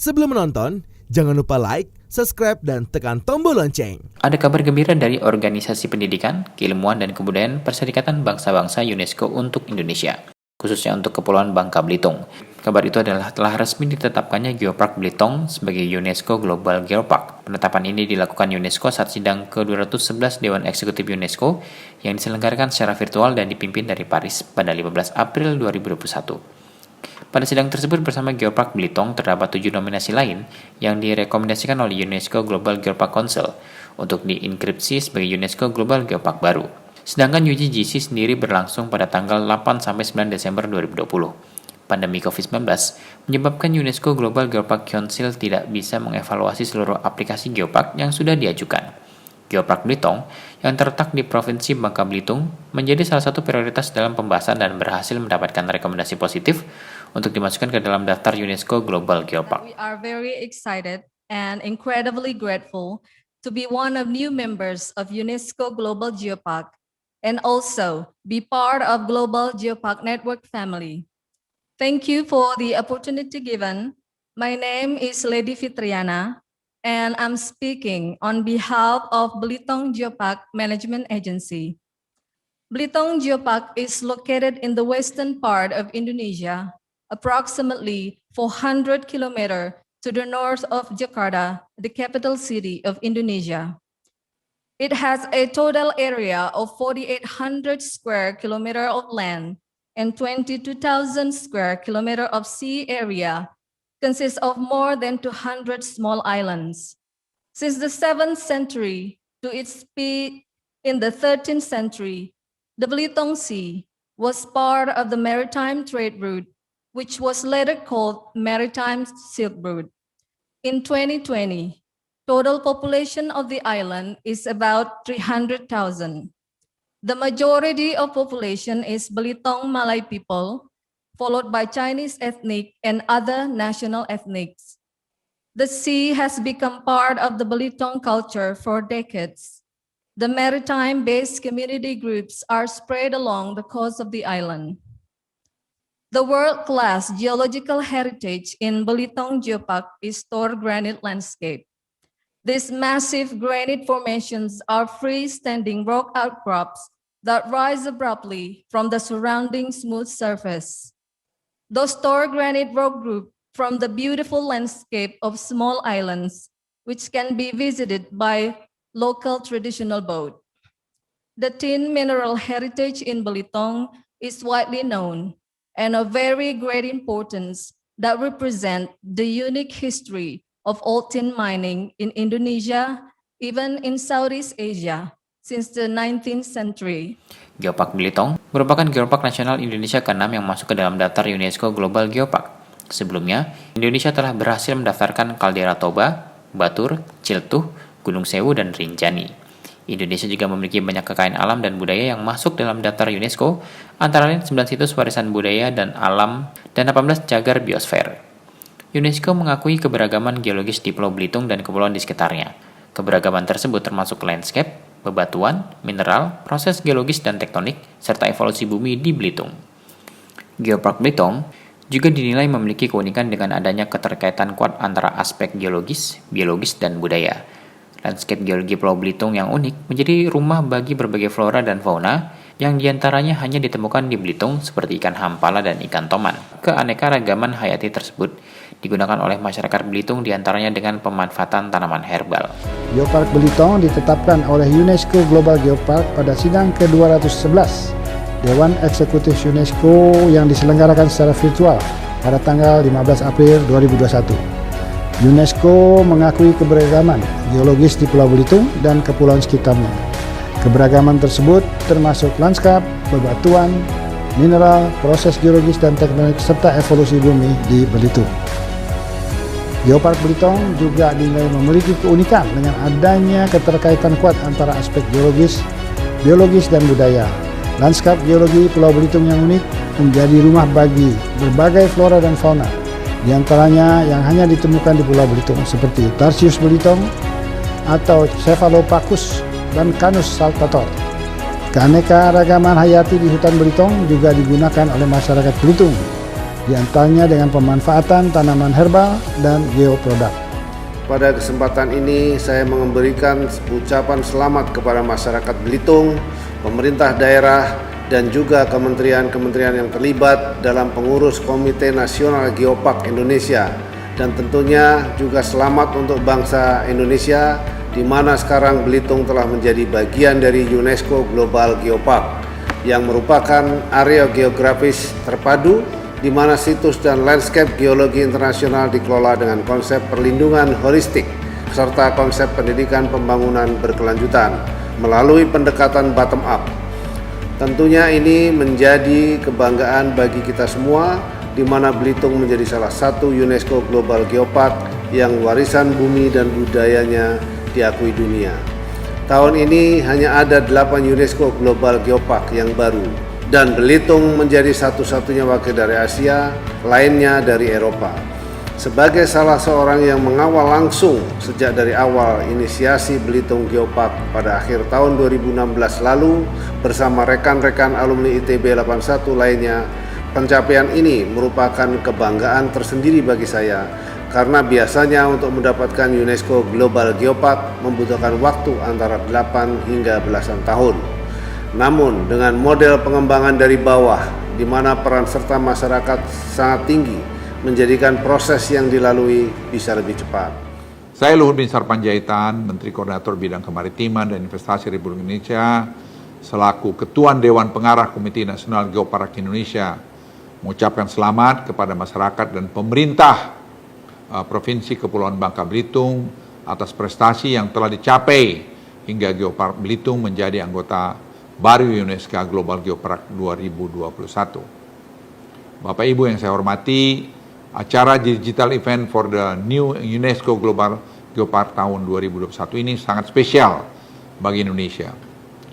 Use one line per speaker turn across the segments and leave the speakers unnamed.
Sebelum menonton, jangan lupa like, subscribe, dan tekan tombol lonceng.
Ada kabar gembira dari Organisasi Pendidikan, Keilmuan, dan Kebudayaan Perserikatan Bangsa-Bangsa UNESCO untuk Indonesia, khususnya untuk Kepulauan Bangka Belitung. Kabar itu adalah telah resmi ditetapkannya Geopark Belitung sebagai UNESCO Global Geopark. Penetapan ini dilakukan UNESCO saat sidang ke-211 Dewan Eksekutif UNESCO yang diselenggarakan secara virtual dan dipimpin dari Paris pada 15 April 2021. Pada sidang tersebut bersama Geopark Belitung terdapat 7 nominasi lain yang direkomendasikan oleh UNESCO Global Geopark Council untuk dienkripsi sebagai UNESCO Global Geopark baru. Sedangkan UGGC sendiri berlangsung pada tanggal 8-9 Desember 2020. Pandemi COVID-19 menyebabkan UNESCO Global Geopark Council tidak bisa mengevaluasi seluruh aplikasi Geopark yang sudah diajukan. Geopark Belitung yang terletak di Provinsi Bangka Belitung menjadi salah satu prioritas dalam pembahasan dan berhasil mendapatkan rekomendasi positif untuk dimasukkan ke dalam daftar UNESCO Global Geopark.
We are very excited and incredibly grateful to be one of new members of UNESCO Global Geopark and also be part of Global Geopark Network family. Thank you for the opportunity given. My name is Lady Fitriana, and I'm speaking on behalf of Belitung Geopark Management Agency. Belitung Geopark is located in the western part of Indonesia, approximately 400 kilometers to the north of Jakarta, the capital city of Indonesia. It has a total area of 4,800 square kilometers of land and 22,000 square kilometers of sea area, consists of more than 200 small islands. Since the 7th century to its peak in the 13th century, the Belitung Sea was part of the maritime trade route, which was later called Maritime Silk Route. In 2020, total population of the island is about 300,000. The majority of population is Belitung Malay people, followed by Chinese ethnic and other national ethnics. The sea has become part of the Belitung culture for decades. The maritime-based community groups are spread along the coast of the island. The world-class geological heritage in Belitung Geopark is Tor Granite Landscape. These massive granite formations are freestanding rock outcrops that rise abruptly from the surrounding smooth surface. Those Tor Granite rock group from the beautiful landscape of small islands, which can be visited by local traditional boat. The tin mineral heritage in Belitung is widely known and of very great importance that represent the unique history of old tin mining in Indonesia, even in Southeast Asia, since the 19th century.
Geopark Belitung merupakan geopark nasional Indonesia ke-6 yang masuk ke dalam daftar UNESCO Global Geopark. Sebelumnya, Indonesia telah berhasil mendaftarkan Kaldera Toba, Batur, Ciltuh, Gunung Sewu, dan Rinjani. Indonesia juga memiliki banyak kekayaan alam dan budaya yang masuk dalam daftar UNESCO, antara lain 9 situs warisan budaya dan alam dan 18 cagar biosfer. UNESCO mengakui keberagaman geologis di Pulau Belitung dan kepulauan di sekitarnya. Keberagaman tersebut termasuk landscape, bebatuan, mineral, proses geologis dan tektonik, serta evolusi bumi di Belitung. Geopark Belitung juga dinilai memiliki keunikan dengan adanya keterkaitan kuat antara aspek geologis, biologis, dan budaya. Landscape geologi Pulau Belitung yang unik menjadi rumah bagi berbagai flora dan fauna yang diantaranya hanya ditemukan di Belitung seperti ikan hampala dan ikan toman. Keanekaragaman hayati tersebut digunakan oleh masyarakat Belitung diantaranya dengan pemanfaatan tanaman herbal.
Geopark Belitung ditetapkan oleh UNESCO Global Geopark pada sidang ke-211 Dewan Eksekutif UNESCO yang diselenggarakan secara virtual pada tanggal 15 April 2021. UNESCO mengakui keberagaman geologis di Pulau Belitung dan kepulauan sekitarnya. Keberagaman tersebut termasuk lanskap, bebatuan, mineral, proses geologis dan tektonik serta evolusi bumi di Belitung. Geopark Belitung juga dinilai memiliki keunikan dengan adanya keterkaitan kuat antara aspek geologis, biologis, dan budaya. Lanskap geologi Pulau Belitung yang unik menjadi rumah bagi berbagai flora dan fauna, di antaranya yang hanya ditemukan di Pulau Belitung seperti Tarsius Belitung atau Cephalopagus dan Canus saltator. Keanekaragaman hayati di hutan Belitung juga digunakan oleh masyarakat Belitung di antaranya dengan pemanfaatan tanaman herbal dan geoproduk.
Pada kesempatan ini saya memberikan ucapan selamat kepada masyarakat Belitung, pemerintah daerah, dan juga kementerian-kementerian yang terlibat dalam pengurus Komite Nasional Geopark Indonesia. Dan tentunya juga selamat untuk bangsa Indonesia, di mana sekarang Belitung telah menjadi bagian dari UNESCO Global Geopark, yang merupakan area geografis terpadu di mana situs dan landscape geologi internasional dikelola dengan konsep perlindungan holistik serta konsep pendidikan pembangunan berkelanjutan melalui pendekatan bottom up. Tentunya ini menjadi kebanggaan bagi kita semua, di mana Belitung menjadi salah satu UNESCO Global Geopark yang warisan bumi dan budayanya diakui dunia. Tahun ini hanya ada 8 UNESCO Global Geopark yang baru, dan Belitung menjadi satu-satunya wakil dari Asia, lainnya dari Eropa. Sebagai salah seorang yang mengawal langsung sejak dari awal inisiasi Belitung Geopark pada akhir tahun 2016 lalu bersama rekan-rekan alumni ITB 81 lainnya, pencapaian ini merupakan kebanggaan tersendiri bagi saya, karena biasanya untuk mendapatkan UNESCO Global Geopark membutuhkan waktu antara 8 hingga belasan tahun. Namun dengan model pengembangan dari bawah, di mana peran serta masyarakat sangat tinggi, menjadikan proses yang dilalui bisa lebih cepat.
Saya Luhut Binsar Panjaitan, Menteri Koordinator Bidang Kemaritiman dan Investasi Republik Indonesia, selaku Ketua Dewan Pengarah Komite Nasional Geopark Indonesia, mengucapkan selamat kepada masyarakat dan pemerintah Provinsi Kepulauan Bangka Belitung atas prestasi yang telah dicapai hingga Geopark Belitung menjadi anggota baru UNESCO Global Geopark 2021. Bapak Ibu yang saya hormati, acara digital event for the new UNESCO Global Geopark tahun 2021 ini sangat spesial bagi Indonesia.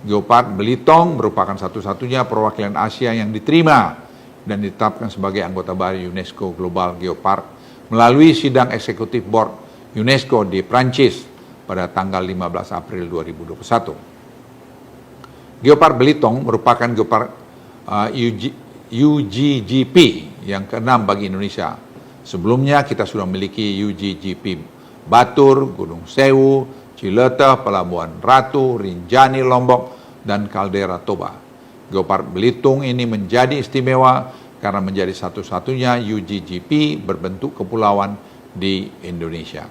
Geopark Belitung merupakan satu-satunya perwakilan Asia yang diterima dan ditetapkan sebagai anggota baru UNESCO Global Geopark melalui sidang eksekutif board UNESCO di Prancis pada tanggal 15 April 2021. Geopark Belitung merupakan geopark UGGP yang keenam bagi Indonesia. Sebelumnya kita sudah memiliki UGGP Batur, Gunung Sewu, Cileuteh, Pelabuhan Ratu, Rinjani, Lombok, dan Kaldera Toba. Geopark Belitung ini menjadi istimewa karena menjadi satu-satunya UGGP berbentuk kepulauan di Indonesia.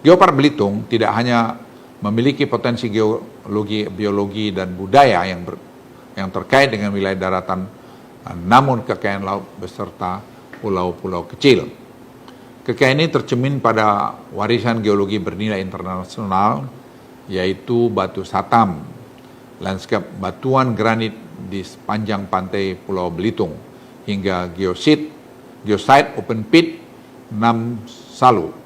Geopark Belitung tidak hanya memiliki potensi geologi, biologi, dan budaya yang terkait dengan wilayah daratan, namun kekayaan laut beserta pulau-pulau kecil. Kekayaan ini tercermin pada warisan geologi bernilai internasional, yaitu batu satam, lanskap batuan granit di sepanjang pantai Pulau Belitung, hingga geosite open pit Namsalu.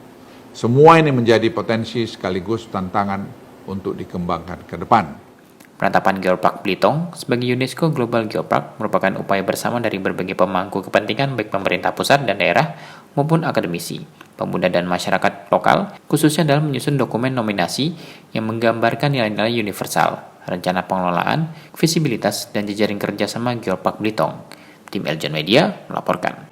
Semua ini menjadi potensi sekaligus tantangan untuk dikembangkan ke depan.
Penetapan Geopark Belitung sebagai UNESCO Global Geopark merupakan upaya bersama dari berbagai pemangku kepentingan baik pemerintah pusat dan daerah maupun akademisi, pemuda dan masyarakat lokal, khususnya dalam menyusun dokumen nominasi yang menggambarkan nilai-nilai universal, rencana pengelolaan, visibilitas, dan jejaring kerjasama Geopark Belitung. Tim Eljon Media melaporkan.